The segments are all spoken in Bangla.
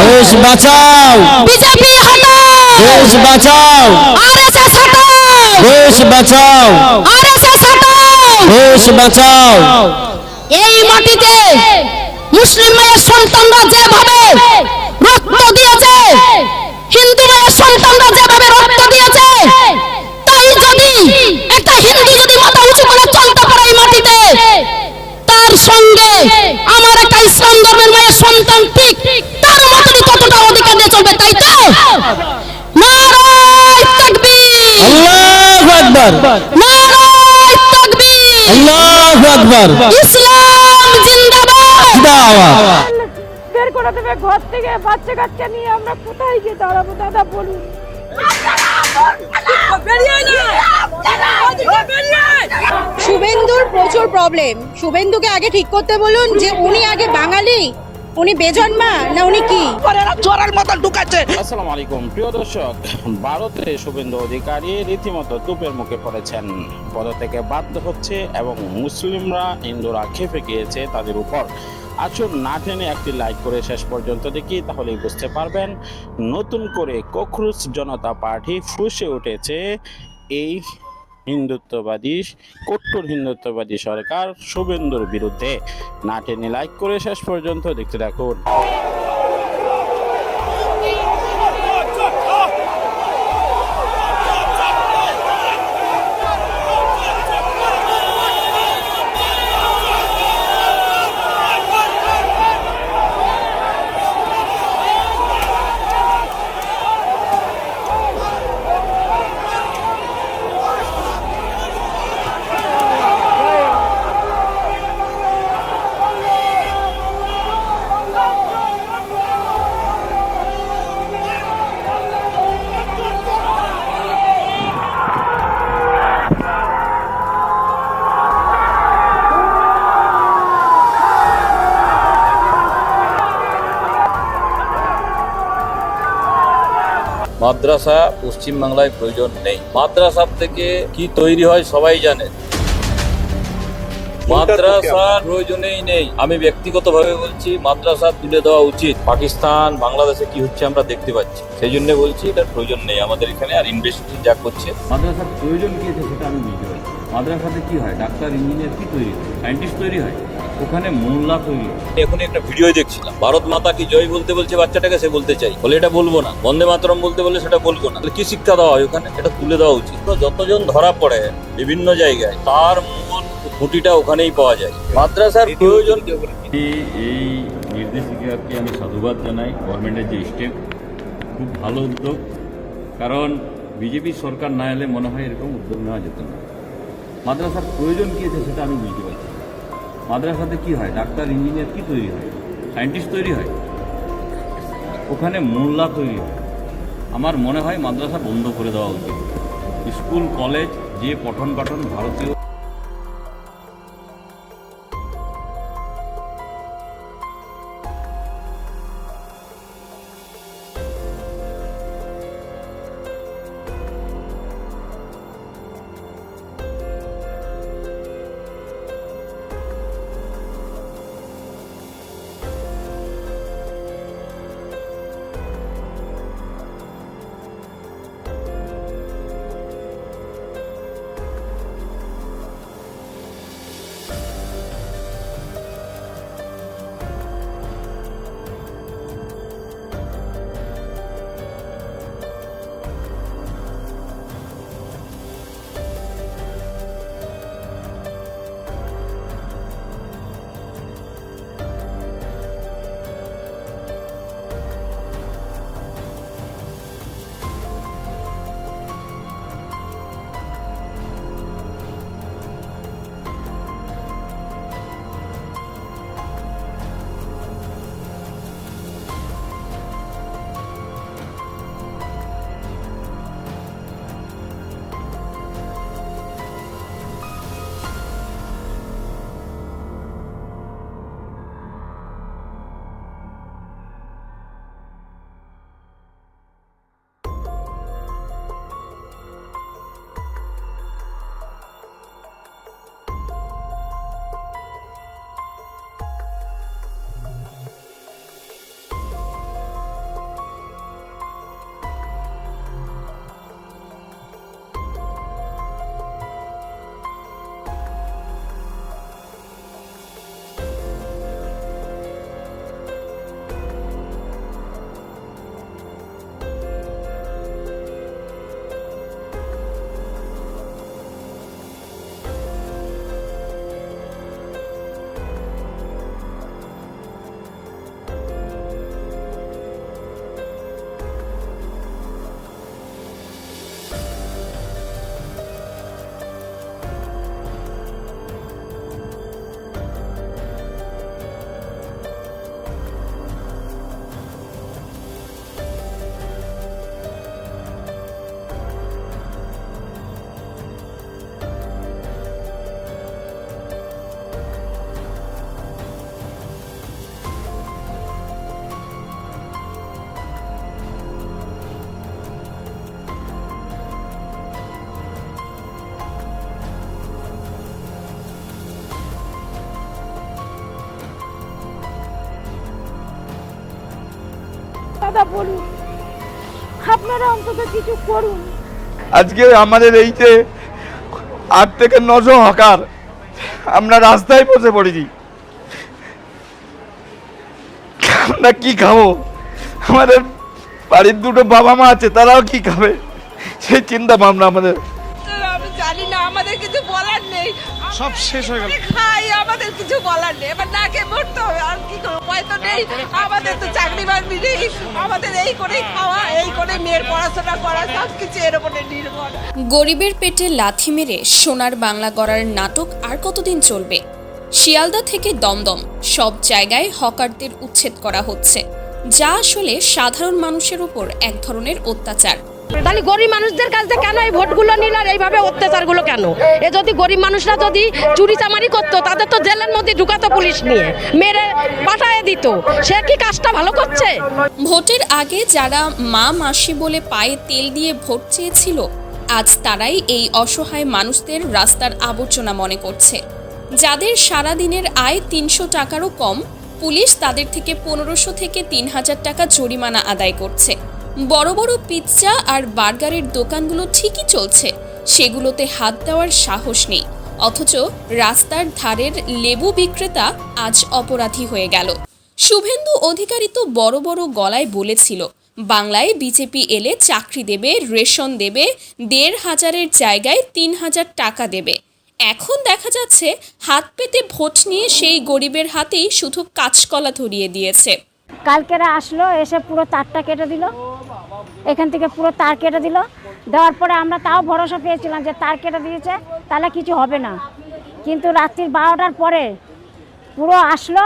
দেশ বাঁচাও, বিজেপি হটাও, দেশ বাঁচাও, আরএসএস হটাও, দেশ বাঁচাও, আরএসএস হটাও। দেশ বাঁচাও। এই মাটিতে মুসলিম মায়ের সন্তানরা যেভাবে রক্ত দিয়েছে, হিন্দু মায়ের সন্তানরা যেভাবে রক্ত দিয়েছে, তাই যদি একটা হিন্দু যদি মাথা উঁচু করে চলতে পারে এই মাটিতে, তার সঙ্গে আমার একটা ইসলাম ধর্মের মায়ের সন্তান ঠিক তার মতনই কতটা অধিকার দিয়ে চলবে, তাই তো? নারায়ে তাকবীর, আল্লাহু আকবার, নারায়ে তাকবীর, আল্লাহু আকবার। ইসলাম জিন্দাবাদ। জিন্দাবাদ। বের করে দেবে ঘর থেকে, বাচ্চা কাচ্চা নিয়ে আমরা কোথায় গিয়ে দাঁড়াবো দাদা বলুন? শুভেন্দুর প্রচুর প্রবলেম। শুভেন্দুকে আগে ঠিক করতে বলুন যে উনি আগে বাঙালি, উনি বেজন্মা না উনি কি? আসসালামু আলাইকুম প্রিয় দর্শক, ভারতে শুভেন্দু অধিকারী রীতিমতো তুপের মুখে পড়েছেন, পদত্যাগে বাধ্য হচ্ছে এবং মুসলিমরা হিন্দুরা খেপে গিয়েছে তাদের উপর। আসুন না টেনে একটি লাইক করে শেষ পর্যন্ত দেখি, তাহলেই বুঝতে পারবেন নতুন করে ককরোচ জনতা পার্টি ফুঁসে উঠেছে এই হিন্দুত্ববাদী, কট্টর হিন্দুত্ববাদী সরকার শুভেন্দুর বিরুদ্ধে। না টেনে লাইক করে শেষ পর্যন্ত দেখতে থাকুন। মাদ্রাসা পশ্চিমবাংলায় প্রয়োজন নেই। মাদ্রাসা থেকে কি তৈরি হয় সবাই জানে। মাদ্রাসার প্রয়োজনেই নেই। আমি ব্যক্তিগতভাবে বলছি মাদ্রাসা তুলে দেওয়া উচিত। পাকিস্তান, বাংলাদেশে কি হচ্ছে আমরা দেখতে পাচ্ছি, সেই জন্য বলছি এটার প্রয়োজন নেই আমাদের এখানে। আর ইনভেস্টিগেশন যা করছে, মাদ্রাসার প্রয়োজন কি আছে সেটা আমি বুঝতে পারছি। মাদ্রাসাতে কি হয়, ডাক্তার ইঞ্জিনিয়ার কি তৈরি হয়, সায়েন্টিস্ট তৈরি হয়, ওখানে মোল্লা তৈরি হয়। এখন একটা ভিডিও দেখছিলাম, ভারত মাতা কি জয় বলতে বলছে বাচ্চাটাকে, সে বলতে চাই বলে এটা বলবো না, বন্দে মাতরম বলতে বলে সেটা বলবো না। তাহলে কি শিক্ষা দেওয়া হয় ওখানে? এটা তুলে দেওয়া উচিত। তো যতজন ধরা পড়ে বিভিন্ন জায়গায়, তার মূল খুঁটিটা ওখানেই পাওয়া যায়। মাদ্রাসার প্রয়োজন এই নির্দেশিকাকে আমি সাধুবাদ জানাই। গভর্নমেন্টের যে স্টেপ খুব ভালো উদ্যোগ, কারণ বিজেপি সরকার না এলে মনে হয় এরকম উদ্যোগ নেওয়া যেত না। মাদ্রাসার প্রয়োজন কী আছে সেটা আমি বুঝতে পারছি। মাদ্রাসাতে কি হয়, ডাক্তার ইঞ্জিনিয়ার কি তৈরি হয়, সায়েন্টিস্ট তৈরি হয়, ওখানে মোল্লা তৈরি হয়। আমার মনে হয় মাদ্রাসা বন্ধ করে দেওয়া উচিত। স্কুল কলেজ যে পঠন পাঠন ভারতীয় দাদা বলুন, আপনারা অন্তত কিছু করুন। আজকে আমাদের এই যে 8 থেকে 900 হকার আমরা রাস্তায় বসে পড়েছি, আমরা কি খাবো? আমাদের বাড়ির দুটো বাবা মা আছে, তারাও কি খাবে সেই চিন্তা ভাবনা আমাদের। আমি জানি না, আমাদের কিছু বলার নেই, সব শেষ হয়ে গেল। খাই, আমাদের কিছু বলার নেই, এবার না খেয়ে মরতে হবে, আর কি করবো, উপায় তো নেই। আমাদের তো চাকরি বাকরি নেই, আমাদের এই করেই খাওয়া, এই করে মেয়ের পড়াশোনা করা, সব কিছু এর উপরে নির্ভর। গরিবের পেটে লাথি মেরে সোনার বাংলা গড়ার নাটক আর কতদিন চলবে? শিয়ালদা থেকে দমদম সব জায়গায় হকারদের উচ্ছেদ করা হচ্ছে, যা আসলে সাধারণ মানুষের উপর এক ধরনের অত্যাচার। তাহলে গরিব মানুষদের কাছ থেকে কেন এই ভোটগুলো নিল আর এইভাবে অত্যাচারগুলো কেন? এ যদি গরিব মানুষরা যদি চুরি চামারি করতো, তাদের তো জেলের মধ্যে ঢুকাতো পুলিশ নিয়ে, মেরে পাঠায় দিত। সে কি কাজটা ভালো করছে? ভোটের আগে যারা মা মাসি বলে পায়ে তেল দিয়ে ভোট চেয়েছিল, আজ তারাই এই অসহায় মানুষদের রাস্তার আবর্জনা মনে করছে। যাদের সারাদিনের আয় 300 টাকারও কম, পুলিশ তাদের থেকে 1500 থেকে 3000 টাকা জরিমানা আদায় করছে। বড় বড় পিৎজা আর বার্গারের দোকানগুলো ঠিকই চলছে, সেগুলোতে হাত দেওয়ার সাহস নেই, অথচ রাস্তার ধারের লেবু বিক্রেতা আজ অপরাধী হয়ে গেল। শুভেন্দু অধিকারী তো বড় বড় গলায় বলেছিল, বাংলায় বিজেপি এলে চাকরি দেবে, রেশন দেবে, 1500-এর জায়গায় 3000 টাকা দেবে। এখন দেখা যাচ্ছে হাত পেতে ভোট নিয়ে সেই গরিবের হাতেই শুধু কাঁচকলা ধরিয়ে দিয়েছে। কালকেরা আসলো, এসে পুরো তারটা কেটে দিল, এখান থেকে পুরো তার কেটে দিল। দেওয়ার পরে আমরা তাও ভরসা পেয়েছিলাম যে তার কেটে দিয়েছে, তাহলে কিছু হবে না। কিন্তু রাত্রির 12টার পরে পুরো আসলো,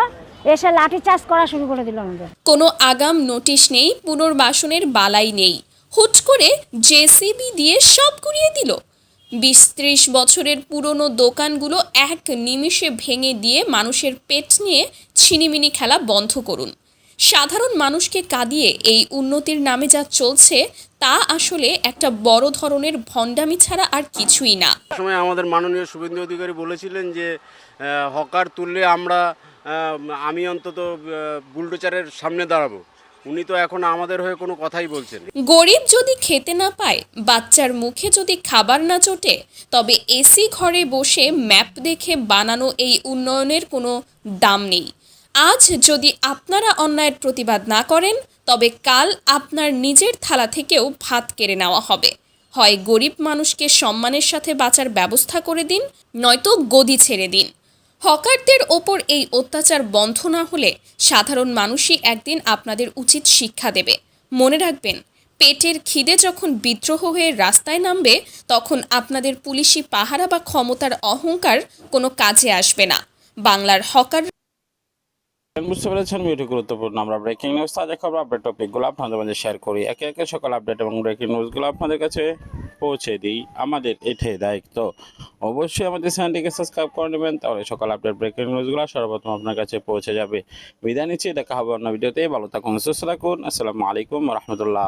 এসে লাঠি চার্জ করা শুরু করে দিল আমাদের। কোনো আগাম নোটিশ নেই, পুনর্বাসনের বালাই নেই, হুট করে জেসিবি দিয়ে সব গুড়িয়ে দিল। 20-30 বছরের পুরনো দোকানগুলো এক নিমিষে ভেঙে দিয়ে মানুষের পেট নিয়ে ছিনিমিনি খেলা বন্ধ করুন। সাধারণ মানুষকে কাঁদিয়ে এই উন্নতির নামে যা চলছে, তা আসলে একটা বড় ধরনের ভণ্ডামি ছাড়া আর কিছুই না। সময় আমাদের মাননীয় শুভেন্দু অধিকারী বলেছিলেন যে হকার তুললে আমি অন্তত বুলডোজারের সামনে দাঁড়াবো। উনি তো এখন আমাদের হয়ে কোনো কথাই বলছেন। গরিব যদি খেতে না পায়, বাচ্চার মুখে যদি খাবার না চটে, তবে এসি ঘরে বসে ম্যাপ দেখে বানানো এই উন্নয়নের কোনো দাম নেই। আজ যদি আপনারা অন্যায়ের প্রতিবাদ না করেন, তবে কাল আপনার নিজের থালা থেকেও ভাত কেড়ে নেওয়া হবে। হয় গরিব মানুষকে সম্মানের সাথে বাঁচার ব্যবস্থা করে দিন, নয়তো গদি ছেড়ে দিন। হকারদের ওপর এই অত্যাচার বন্ধ না হলে সাধারণ মানুষই একদিন আপনাদের উচিত শিক্ষা দেবে। মনে রাখবেন, পেটের খিদে যখন বিদ্রোহ হয়ে রাস্তায় নামবে, তখন আপনাদের পুলিশি পাহারা বা ক্ষমতার অহংকার কোনো কাজে আসবে না। বাংলার হকার বুঝতে পেরেছেন, ভিডিও গুরুত্বপূর্ণ। আমরা ব্রেকিং নিউজ তাজা খবর আপডেট টপিকগুলো আপনাদের মাঝে শেয়ার করি, একে একে সকল আপডেট এবং ব্রেকিং নিউজগুলো আপনাদের কাছে পৌঁছে দিই। আমাদের এটাই দায়িত্ব। অবশ্যই আমাদের চ্যানেলটিকে সাবস্ক্রাইব করে নেবেন, তাহলে সকল আপডেট ব্রেকিং নিউজগুলো সর্বপ্রথম আপনার কাছে পৌঁছে যাবে। বিদায় নিচ্ছি, দেখা হবে অন্য ভিডিওতে। ভালো থাকুন, সুস্থ থাকুন। আসসালামু আলাইকুম রহমতুল্লাহ।